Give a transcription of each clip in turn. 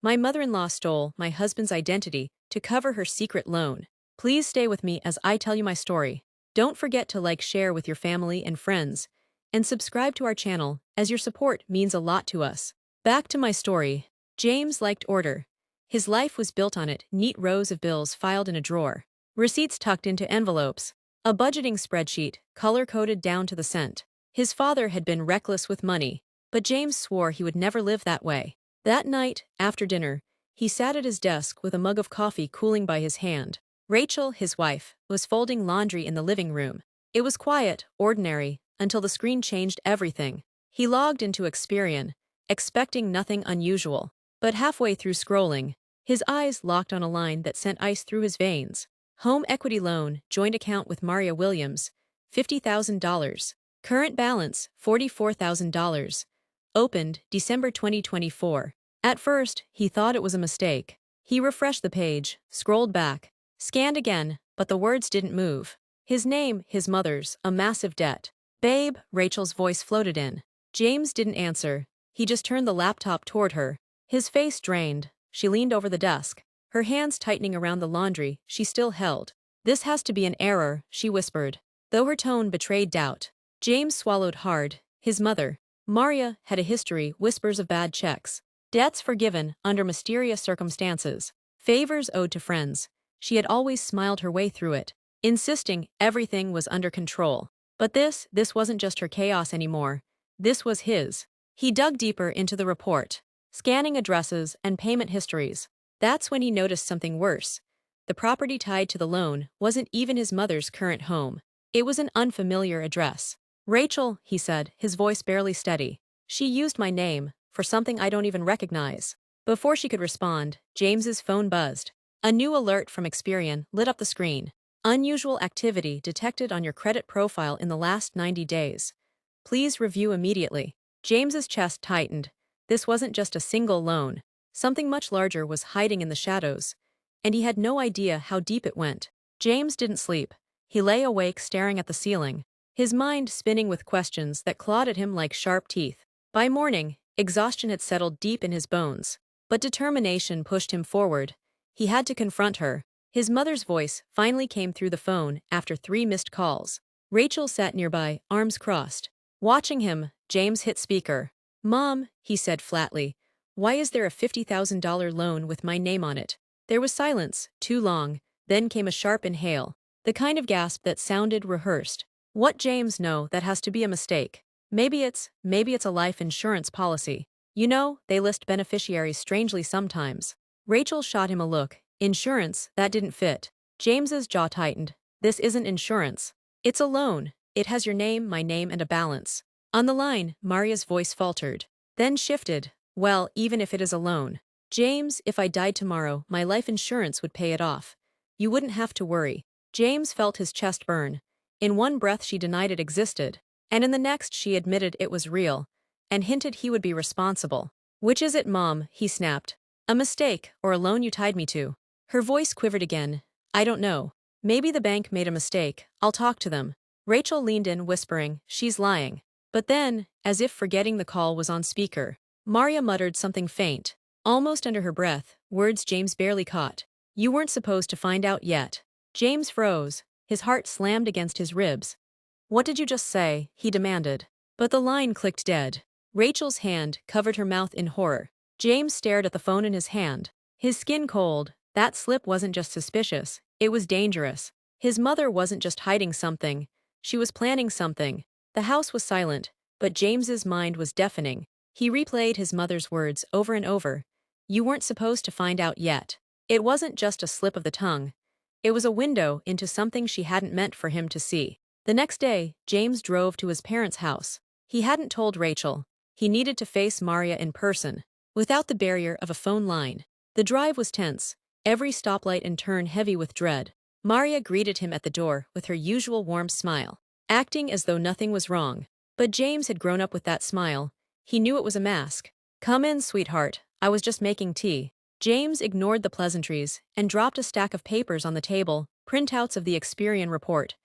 My mother-in-law stole my husband's identity to cover her secret loan. Please stay with me as I tell you my story. Don't forget to like, share with your family and friends, and subscribe to our channel, as your support means a lot to us. Back to my story. James liked order. His life was built on it: neat rows of bills filed in a drawer, receipts tucked into envelopes, a budgeting spreadsheet, color-coded down to the cent. His father had been reckless with money, but James swore he would never live that way. That night, after dinner, he sat at his desk with a mug of coffee cooling by his hand. Rachel, his wife, was folding laundry in the living room. It was quiet, ordinary, until the screen changed everything. He logged into Experian, expecting nothing unusual. But halfway through scrolling, his eyes locked on a line that sent ice through his veins. Home equity loan, joint account with Maria Williams, $50,000. Current balance, $44,000. Opened December 2024. At first, he thought it was a mistake. He refreshed the page, scrolled back, scanned again, but the words didn't move. His name, his mother's, a massive debt. "Babe," Rachel's voice floated in. James didn't answer. He just turned the laptop toward her. His face drained. She leaned over the desk, her hands tightening around the laundry she still held. "This has to be an error," she whispered, though her tone betrayed doubt. James swallowed hard. His mother, Maria, had a history: whispers of bad checks, debts forgiven under mysterious circumstances, favors owed to friends. She had always smiled her way through it, insisting everything was under control. But this wasn't just her chaos anymore. This was his. He dug deeper into the report, scanning addresses and payment histories. That's when he noticed something worse. The property tied to the loan wasn't even his mother's current home. It was an unfamiliar address. "Rachel," he said, his voice barely steady. "She used my name for something I don't even recognize." Before she could respond, James's phone buzzed. A new alert from Experian lit up the screen. "Unusual activity detected on your credit profile in the last 90 days. Please review immediately." James's chest tightened. This wasn't just a single loan. Something much larger was hiding in the shadows, and he had no idea how deep it went. James didn't sleep. He lay awake staring at the ceiling, his mind spinning with questions that clawed at him like sharp teeth. By morning, exhaustion had settled deep in his bones, but determination pushed him forward. He had to confront her. His mother's voice finally came through the phone after 3 missed calls. Rachel sat nearby, arms crossed. Watching him, James hit speaker. "Mom," he said flatly, "why is there a $50,000 loan with my name on it?" There was silence, too long, then came a sharp inhale, the kind of gasp that sounded rehearsed. What James know that has to be a mistake? Maybe it's a life insurance policy. You know, they list beneficiaries strangely sometimes. Rachel shot him a look. Insurance, that didn't fit. James's jaw tightened. "This isn't insurance. It's a loan. It has your name, my name, and a balance." On the line, Maria's voice faltered, then shifted. "Well, even if it is a loan, James, if I died tomorrow, my life insurance would pay it off. You wouldn't have to worry." James felt his chest burn. In one breath she denied it existed, and in the next she admitted it was real, and hinted he would be responsible. "Which is it, Mom?" he snapped. "A mistake, or a loan you tied me to?" Her voice quivered again. "I don't know. Maybe the bank made a mistake. I'll talk to them." Rachel leaned in, whispering, "She's lying." But then, as if forgetting the call was on speaker, Maria muttered something faint, almost under her breath, words James barely caught. "You weren't supposed to find out yet." James froze, his heart slammed against his ribs. "What did you just say?" he demanded. But the line clicked dead. Rachel's hand covered her mouth in horror. James stared at the phone in his hand, his skin cold. That slip wasn't just suspicious, it was dangerous. His mother wasn't just hiding something, she was planning something. The house was silent, but James's mind was deafening. He replayed his mother's words over and over. You weren't supposed to find out yet. It wasn't just a slip of the tongue. It was a window into something she hadn't meant for him to see. The next day, James drove to his parents' house. He hadn't told Rachel. He needed to face Maria in person, without the barrier of a phone line. The drive was tense, every stoplight and turn heavy with dread. Maria greeted him at the door with her usual warm smile, acting as though nothing was wrong. But James had grown up with that smile. He knew it was a mask. "Come in, sweetheart. I was just making tea." James ignored the pleasantries and dropped a stack of papers on the table, printouts of the Experian report.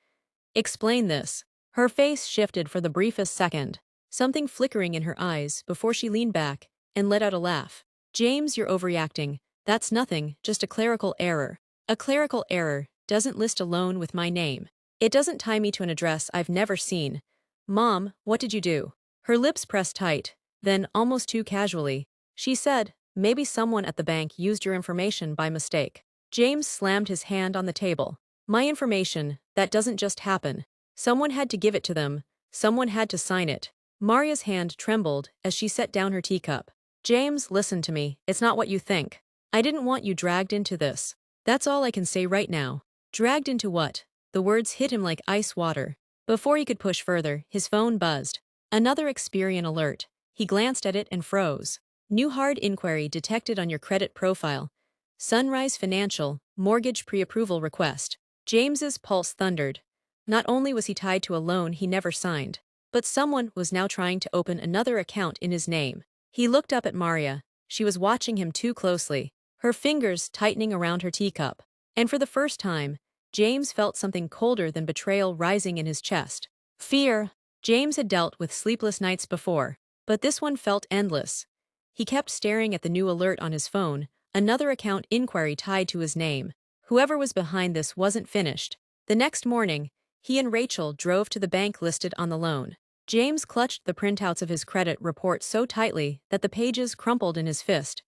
"Explain this." Her face shifted for the briefest second, something flickering in her eyes before she leaned back and let out a laugh. James, you're overreacting. That's nothing, just a clerical error. A clerical error doesn't list a loan with my name. It doesn't tie me to an address I've never seen. Mom, what did you do? Her lips pressed tight. Then, almost too casually, she said, maybe someone at the bank used your information by mistake. James slammed his hand on the table. My information, that doesn't just happen. Someone had to give it to them. Someone had to sign it. Maria's hand trembled as she set down her teacup. James, listen to me, it's not what you think. I didn't want you dragged into this. That's all I can say right now. Dragged into what? The words hit him like ice water. Before he could push further, his phone buzzed. Another Experian alert. He glanced at it and froze. New hard inquiry detected on your credit profile. Sunrise Financial, mortgage pre-approval request. James's pulse thundered. Not only was he tied to a loan he never signed, but someone was now trying to open another account in his name. He looked up at Maria. She was watching him too closely, her fingers tightening around her teacup. And for the first time, James felt something colder than betrayal rising in his chest. Fear. James had dealt with sleepless nights before, but this one felt endless. He kept staring at the new alert on his phone, another account inquiry tied to his name. Whoever was behind this wasn't finished. The next morning, he and Rachel drove to the bank listed on the loan. James clutched the printouts of his credit report so tightly that the pages crumpled in his fist.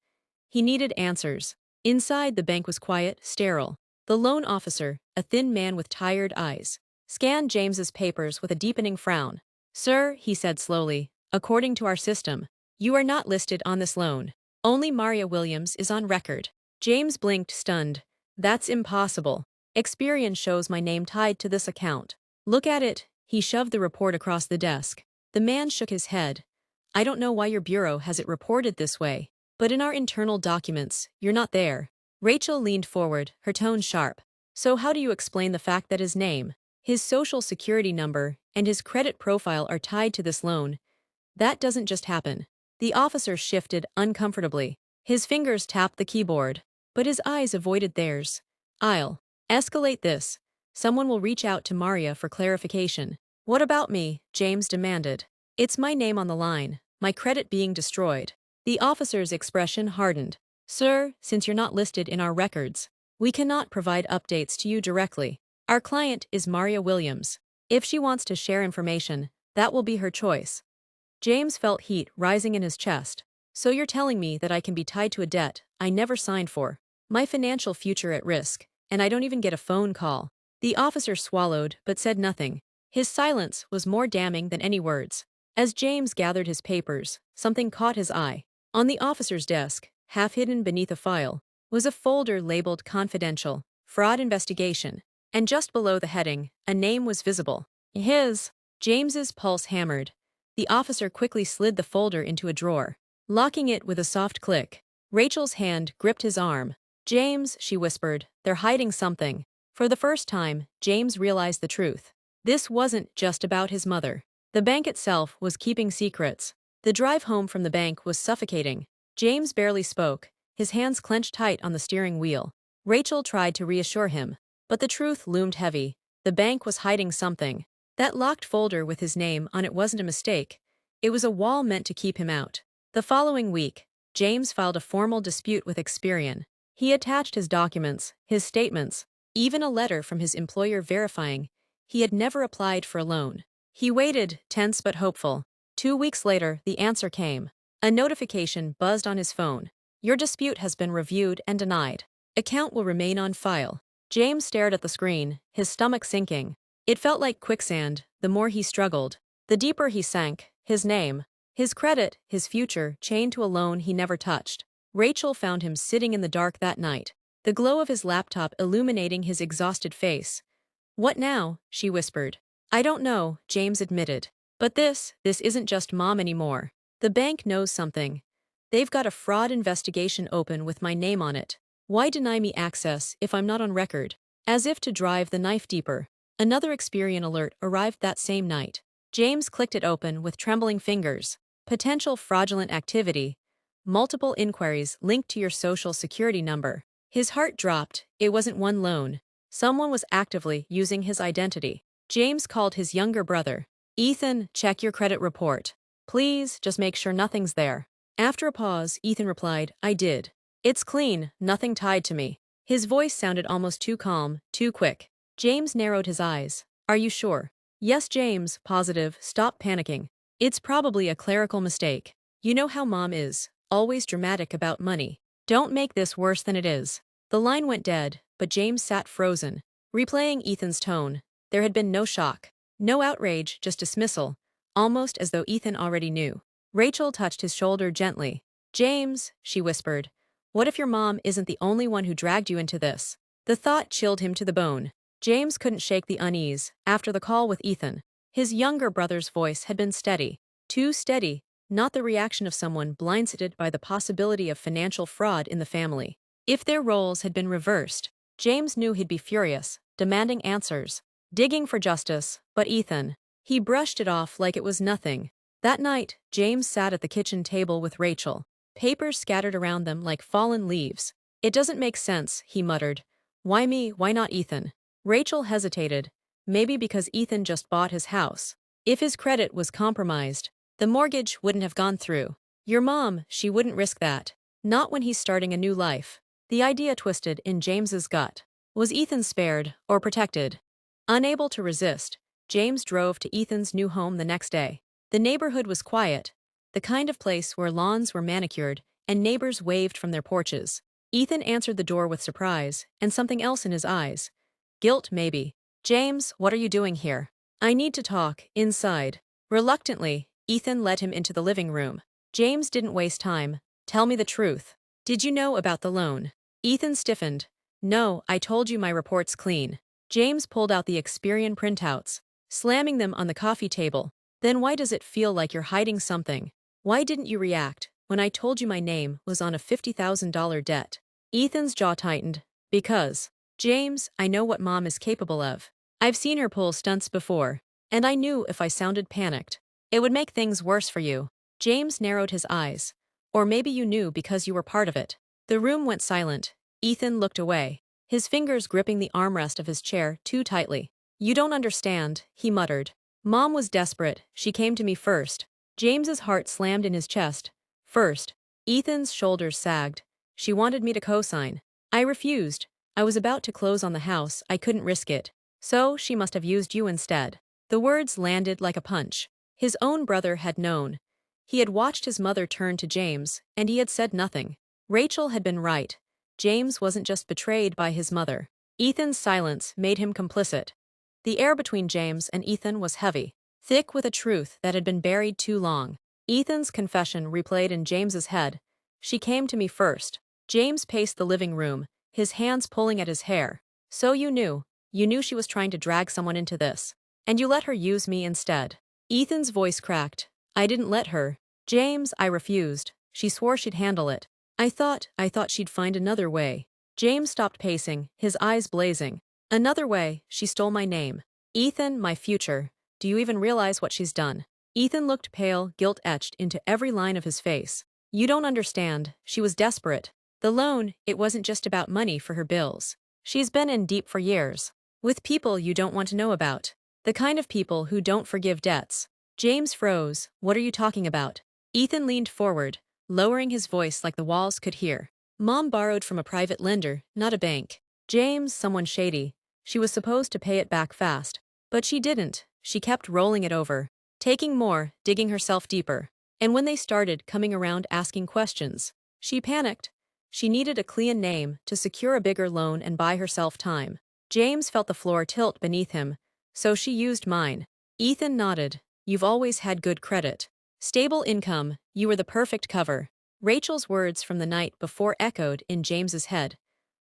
He needed answers. Inside, the bank was quiet, sterile. The loan officer, a thin man with tired eyes, scanned James's papers with a deepening frown. Sir, he said slowly, according to our system, you are not listed on this loan. Only Maria Williams is on record. James blinked, stunned. That's impossible. Experian shows my name tied to this account. Look at it. He shoved the report across the desk. The man shook his head. I don't know why your bureau has it reported this way, but in our internal documents, you're not there. Rachel leaned forward, her tone sharp. So how do you explain the fact that his name, his social security number, and his credit profile are tied to this loan? That doesn't just happen. The officer shifted uncomfortably. His fingers tapped the keyboard, but his eyes avoided theirs. I'll escalate this. Someone will reach out to Maria for clarification. What about me? James demanded. It's my name on the line, my credit being destroyed. The officer's expression hardened. Sir, since you're not listed in our records, we cannot provide updates to you directly. Our client is Maria Williams. If she wants to share information, that will be her choice. James felt heat rising in his chest. So you're telling me that I can be tied to a debt I never signed for, my financial future at risk, and I don't even get a phone call? The officer swallowed but said nothing. His silence was more damning than any words. As James gathered his papers, something caught his eye. On the officer's desk, half hidden beneath a file, was a folder labeled Confidential, Fraud Investigation, and just below the heading, a name was visible. His. James's pulse hammered. The officer quickly slid the folder into a drawer, locking it with a soft click. Rachel's hand gripped his arm. James, she whispered, they're hiding something. For the first time, James realized the truth. This wasn't just about his mother. The bank itself was keeping secrets. The drive home from the bank was suffocating. James barely spoke, his hands clenched tight on the steering wheel. Rachel tried to reassure him, but the truth loomed heavy. The bank was hiding something. That locked folder with his name on it wasn't a mistake. It was a wall meant to keep him out. The following week, James filed a formal dispute with Experian. He attached his documents, his statements, even a letter from his employer verifying he had never applied for a loan. He waited, tense but hopeful. 2 weeks later, the answer came. A notification buzzed on his phone. Your dispute has been reviewed and denied. Account will remain on file. James stared at the screen, his stomach sinking. It felt like quicksand. The more he struggled, the deeper he sank. His name, his credit, his future, chained to a loan he never touched. Rachel found him sitting in the dark that night, the glow of his laptop illuminating his exhausted face. What now? She whispered. I don't know, James admitted. But this isn't just Mom anymore. The bank knows something. They've got a fraud investigation open with my name on it. Why deny me access if I'm not on record? As if to drive the knife deeper, another Experian alert arrived that same night. James clicked it open with trembling fingers. Potential fraudulent activity. Multiple inquiries linked to your social security number. His heart dropped. It wasn't one loan. Someone was actively using his identity. James called his younger brother. Ethan, check your credit report. Please, just make sure nothing's there. After a pause, Ethan replied, I did. It's clean, nothing tied to me. His voice sounded almost too calm, too quick. James narrowed his eyes. Are you sure? Yes, James, positive, stop panicking. It's probably a clerical mistake. You know how Mom is, always dramatic about money. Don't make this worse than it is. The line went dead, but James sat frozen, replaying Ethan's tone. There had been no shock, no outrage, just dismissal, almost as though Ethan already knew. Rachel touched his shoulder gently. James, she whispered, what if your mom isn't the only one who dragged you into this? The thought chilled him to the bone. James couldn't shake the unease after the call with Ethan. His younger brother's voice had been steady, too steady, not the reaction of someone blindsided by the possibility of financial fraud in the family. If their roles had been reversed, James knew he'd be furious, demanding answers, digging for justice, but Ethan, he brushed it off like it was nothing. That night, James sat at the kitchen table with Rachel, papers scattered around them like fallen leaves. It doesn't make sense, he muttered. Why me, why not Ethan? Rachel hesitated, maybe because Ethan just bought his house. If his credit was compromised, the mortgage wouldn't have gone through. Your mom, she wouldn't risk that. Not when he's starting a new life. The idea twisted in James's gut. Was Ethan spared or protected? Unable to resist, James drove to Ethan's new home the next day. The neighborhood was quiet, the kind of place where lawns were manicured and neighbors waved from their porches. Ethan answered the door with surprise and something else in his eyes. Guilt, maybe. James, what are you doing here? I need to talk, inside. Reluctantly, Ethan led him into the living room. James didn't waste time. Tell me the truth. Did you know about the loan? Ethan stiffened. No, I told you my report's clean. James pulled out the Experian printouts, slamming them on the coffee table. Then why does it feel like you're hiding something? Why didn't you react when I told you my name was on a $50,000 debt? Ethan's jaw tightened. Because, James, I know what Mom is capable of. I've seen her pull stunts before, and I knew if I sounded panicked, it would make things worse for you. James narrowed his eyes. Or maybe you knew because you were part of it. The room went silent. Ethan looked away, his fingers gripping the armrest of his chair too tightly. You don't understand, he muttered. Mom was desperate, she came to me first. James's heart slammed in his chest. First. Ethan's shoulders sagged. She wanted me to co-sign. I refused. I was about to close on the house, I couldn't risk it. So she must have used you instead. The words landed like a punch. His own brother had known. He had watched his mother turn to James, and he had said nothing. Rachel had been right. James wasn't just betrayed by his mother. Ethan's silence made him complicit. The air between James and Ethan was heavy, thick with a truth that had been buried too long. Ethan's confession replayed in James's head. She came to me first. James paced the living room, his hands pulling at his hair. So you knew she was trying to drag someone into this. And you let her use me instead. Ethan's voice cracked. I didn't let her. James, I refused. She swore she'd handle it. I thought she'd find another way. James stopped pacing, his eyes blazing. Another way, she stole my name. Ethan, my future. Do you even realize what she's done? Ethan looked pale, guilt etched into every line of his face. You don't understand, she was desperate. The loan, it wasn't just about money for her bills. She's been in deep for years. With people you don't want to know about. The kind of people who don't forgive debts. James froze. What are you talking about? Ethan leaned forward, lowering his voice like the walls could hear. Mom borrowed from a private lender, not a bank. James, someone shady. She was supposed to pay it back fast. But she didn't. She kept rolling it over. Taking more, digging herself deeper. And when they started coming around asking questions, she panicked. She needed a clean name to secure a bigger loan and buy herself time. James felt the floor tilt beneath him. So she used mine. Ethan nodded. You've always had good credit. Stable income, you were the perfect cover. Rachel's words from the night before echoed in James's head.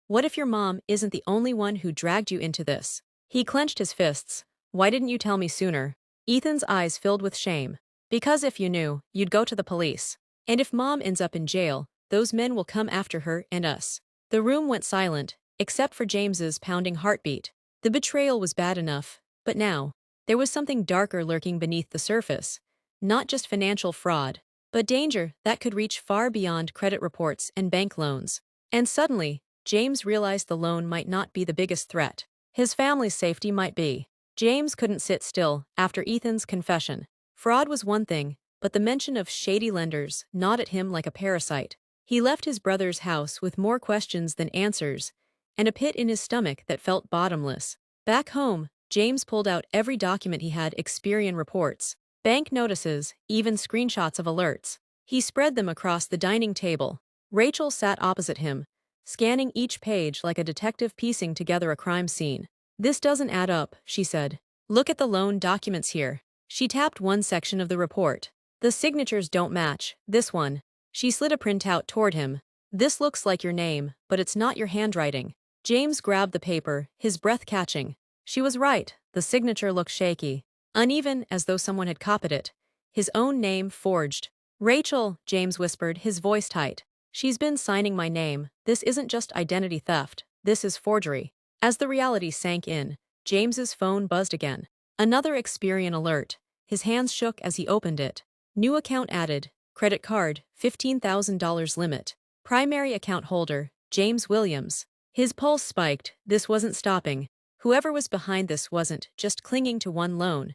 What if your mom isn't the only one who dragged you into this? He clenched his fists. Why didn't you tell me sooner? Ethan's eyes filled with shame. Because if you knew, you'd go to the police. And if Mom ends up in jail, those men will come after her and us. The room went silent, except for James's pounding heartbeat. The betrayal was bad enough, but now, there was something darker lurking beneath the surface. Not just financial fraud, but danger that could reach far beyond credit reports and bank loans. And suddenly, James realized the loan might not be the biggest threat. His family's safety might be. James couldn't sit still after Ethan's confession. Fraud was one thing, but the mention of shady lenders gnawed at him like a parasite. He left his brother's house with more questions than answers, and a pit in his stomach that felt bottomless. Back home, James pulled out every document he had: Experian reports, bank notices, even screenshots of alerts. He spread them across the dining table. Rachel sat opposite him, scanning each page like a detective piecing together a crime scene. "This doesn't add up," she said. "Look at the loan documents here." She tapped one section of the report. "The signatures don't match. This one." She slid a printout toward him. "This looks like your name, but it's not your handwriting." James grabbed the paper, his breath catching. She was right. The signature looked shaky, uneven, as though someone had copied it. His own name forged. "Rachel," James whispered, his voice tight. "She's been signing my name. This isn't just identity theft. This is forgery." As the reality sank in, James's phone buzzed again. Another Experian alert. His hands shook as he opened it. New account added. Credit card, $15,000 limit. Primary account holder, James Williams. His pulse spiked. This wasn't stopping. Whoever was behind this wasn't just clinging to one loan.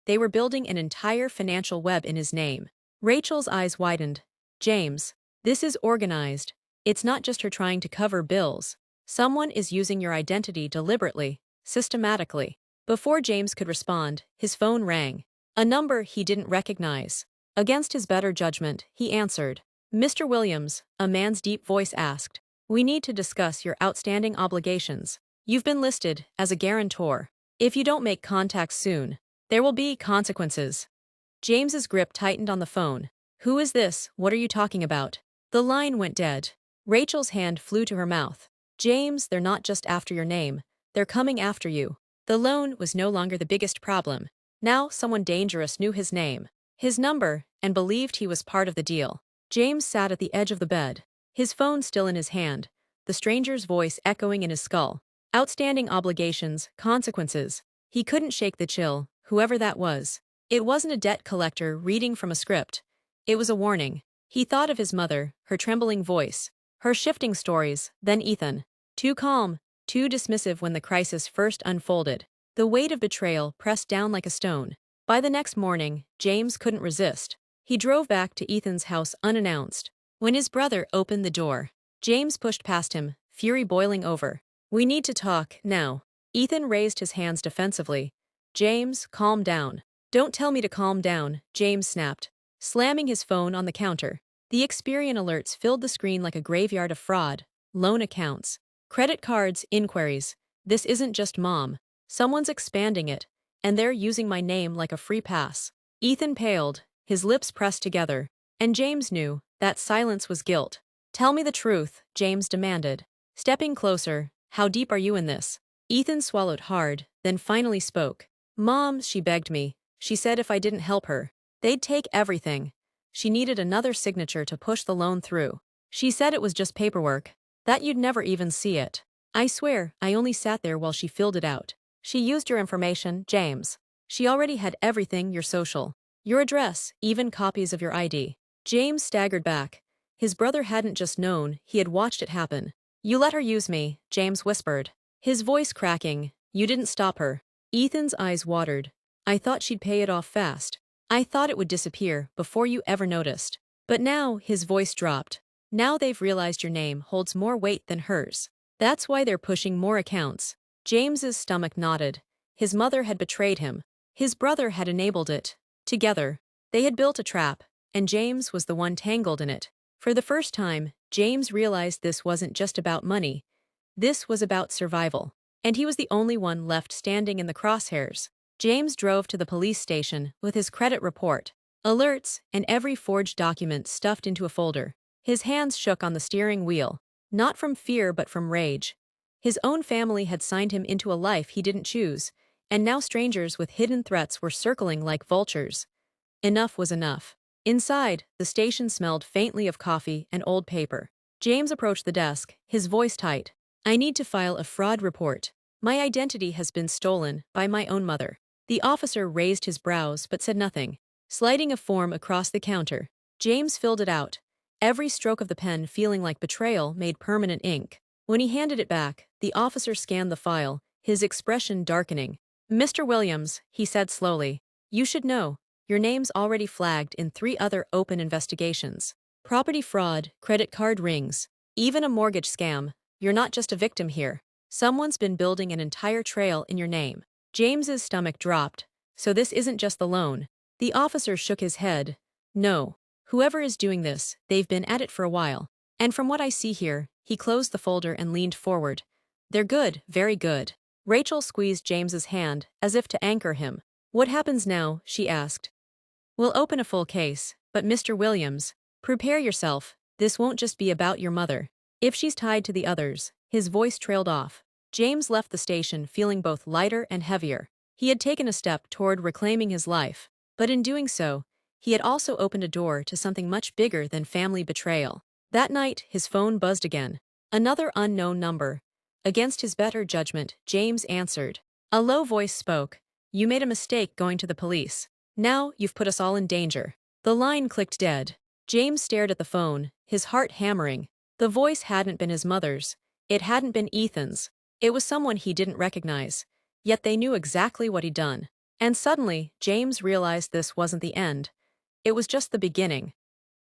They were building an entire financial web in his name. Rachel's eyes widened. "James, this is organized. It's not just her trying to cover bills. Someone is using your identity deliberately, systematically." Before James could respond, his phone rang. A number he didn't recognize. Against his better judgment, he answered. "Mr. Williams," a man's deep voice asked, "we need to discuss your outstanding obligations. You've been listed as a guarantor. If you don't make contact soon, there will be consequences." James's grip tightened on the phone. "Who is this? What are you talking about?" The line went dead. Rachel's hand flew to her mouth. "James, they're not just after your name. They're coming after you." The loan was no longer the biggest problem. Now someone dangerous knew his name, his number, and believed he was part of the deal. James sat at the edge of the bed, his phone still in his hand, the stranger's voice echoing in his skull. Outstanding obligations, consequences. He couldn't shake the chill, whoever that was. It wasn't a debt collector reading from a script. It was a warning. He thought of his mother, her trembling voice, her shifting stories, then Ethan. Too calm, too dismissive when the crisis first unfolded. The weight of betrayal pressed down like a stone. By the next morning, James couldn't resist. He drove back to Ethan's house unannounced. When his brother opened the door, James pushed past him, fury boiling over. "We need to talk, now." Ethan raised his hands defensively. "James, calm down." "Don't tell me to calm down," James snapped, slamming his phone on the counter. The Experian alerts filled the screen like a graveyard of fraud. Loan accounts, credit cards, inquiries. "This isn't just Mom. Someone's expanding it, and they're using my name like a free pass." Ethan paled, his lips pressed together, and James knew that silence was guilt. "Tell me the truth," James demanded, stepping closer. "How deep are you in this?" Ethan swallowed hard, then finally spoke. "Mom," she begged me. "She said if I didn't help her, they'd take everything. She needed another signature to push the loan through. She said it was just paperwork, that you'd never even see it. I swear, I only sat there while she filled it out. She used your information, James. She already had everything: your social, your address, even copies of your ID." James staggered back. His brother hadn't just known, he had watched it happen. "You let her use me," James whispered, his voice cracking. "You didn't stop her." Ethan's eyes watered. "I thought she'd pay it off fast. I thought it would disappear before you ever noticed." But now his voice dropped. "Now they've realized your name holds more weight than hers. That's why they're pushing more accounts." James's stomach knotted. His mother had betrayed him. His brother had enabled it. Together, they had built a trap, and James was the one tangled in it. For the first time, James realized this wasn't just about money. This was about survival. And he was the only one left standing in the crosshairs. James drove to the police station with his credit report, alerts, and every forged document stuffed into a folder. His hands shook on the steering wheel, not from fear but from rage. His own family had signed him into a life he didn't choose, and now strangers with hidden threats were circling like vultures. Enough was enough. Inside, the station smelled faintly of coffee and old paper. James approached the desk, his voice tight. "I need to file a fraud report. My identity has been stolen by my own mother." The officer raised his brows but said nothing. Sliding a form across the counter, James filled it out, every stroke of the pen feeling like betrayal made permanent ink. When he handed it back, the officer scanned the file, his expression darkening. "Mr. Williams," he said slowly, "you should know. Your name's already flagged in 3 other open investigations. Property fraud, credit card rings, even a mortgage scam. You're not just a victim here. Someone's been building an entire trail in your name. James's stomach dropped. So this isn't just the loan. The officer shook his head. No. Whoever is doing this, they've been at it for a while. And from what I see here, he closed the folder and leaned forward. They're good, very good. Rachel squeezed James's hand, as if to anchor him. What happens now? She asked. We'll open a full case, but Mr. Williams, prepare yourself. This won't just be about your mother. If she's tied to the others. His voice trailed off. James left the station feeling both lighter and heavier. He had taken a step toward reclaiming his life, but in doing so, he had also opened a door to something much bigger than family betrayal. That night, his phone buzzed again. Another unknown number. Against his better judgment, James answered. A low voice spoke. You made a mistake going to the police. Now, you've put us all in danger. The line clicked dead. James stared at the phone, his heart hammering. The voice hadn't been his mother's. It hadn't been Ethan's. It was someone he didn't recognize. Yet they knew exactly what he'd done. And suddenly, James realized this wasn't the end. It was just the beginning.